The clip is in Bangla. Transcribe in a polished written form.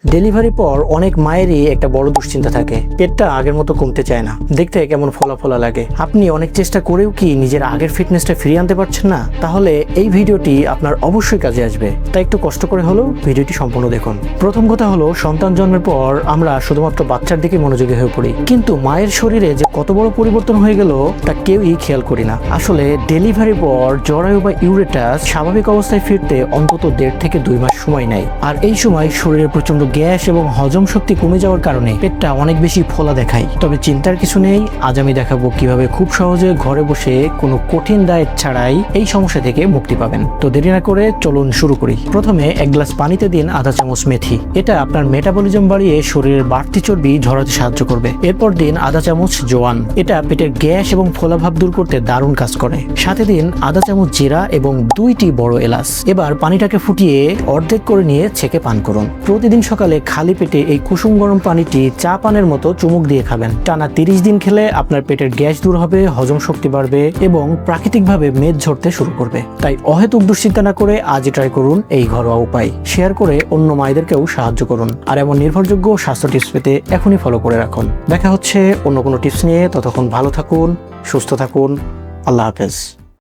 ডেলিভারির পর অনেক মায়েরই একটা বড় দুশ্চিন্তা থাকে, পেটটা আগের মতো কমতে চায় না, দেখতে কেমন ফোলা ফোলা লাগে। আপনি অনেক চেষ্টা করেও কি নিজের আগের ফিটনেসটা ফিরিয়ে আনতে পারছেন না? তাহলে এই ভিডিওটি আপনার অবশ্যই কাজে আসবে, তাই একটু কষ্ট করে হলেও ভিডিওটি সম্পূর্ণ দেখুন। প্রথম কথা হলো, সন্তান জন্মের পর আমরা শুধুমাত্র বাচ্চার দিকে মনোযোগী হয়ে পড়ি, কিন্তু মায়ের শরীরে যে কত বড় পরিবর্তন হয়ে গেল তা কেউই খেয়াল করি না। আসলে ডেলিভারির পর জরায়ু বা ইউরেটাস স্বাভাবিক অবস্থায় ফিরতে অন্তত 1.5 থেকে 2 মাস সময় নেয়। আর এই সময় শরীরের প্রচন্ড গ্যাস এবং হজম শক্তি কমে যাওয়ার কারণে পেটটা অনেক বেশি ফোলা দেখায়। তবে চিন্তার কিছু নেই, আজ আমি দেখাবো কিভাবে খুব সহজে ঘরে বসে কোনো কঠিন ডায়েট ছাড়াই এই সমস্যা থেকে মুক্তি পাবেন। তো দেরি না করে চলুন শুরু করি। প্রথমে 1 গ্লাস পানিতে দিন আধা চামচ মেথি। এটা আপনার মেটাবলিজম বাড়িয়ে শরীরের বাড়তি চর্বি ঝরাতে সাহায্য করবে। এরপর দিন আধা চামচ জোয়ান। এটা পেটের গ্যাস এবং ফোলাভাব দূর করতে দারুণ কাজ করে। সাথে দিন আধা চামচ জিরা এবং 2টি বড় এলাচ। এবার পানিটাকে ফুটিয়ে অর্ধেক করে নিয়ে ছেঁকে পান করুন। প্রতিদিন সকালে খালি পেটে এই কুসুম গরম পানিটি চা পানের মতো চুমুক দিয়ে খাবেন। টানা 30 দিন খেলে আপনার পেটের গ্যাস দূর হবে, হজম শক্তি বাড়বে এবং প্রাকৃতিকভাবে মেদ ঝরতে শুরু করবে। তাই অহেতুক দুশ্চিন্তা না করে আজই ট্রাই করুন এই ঘরোয়া উপায়। শেয়ার করে অন্য মায়েদেরকেও সাহায্য করুন। আর এমন নির্ভরযোগ্য স্বাস্থ্য টিপস পেতে এখনই ফলো করে রাখুন। দেখা হচ্ছে অন্য কোনো টিপস নিয়ে। ততক্ষণ ভালো থাকুন, সুস্থ থাকুন। আল্লাহ হাফেজ।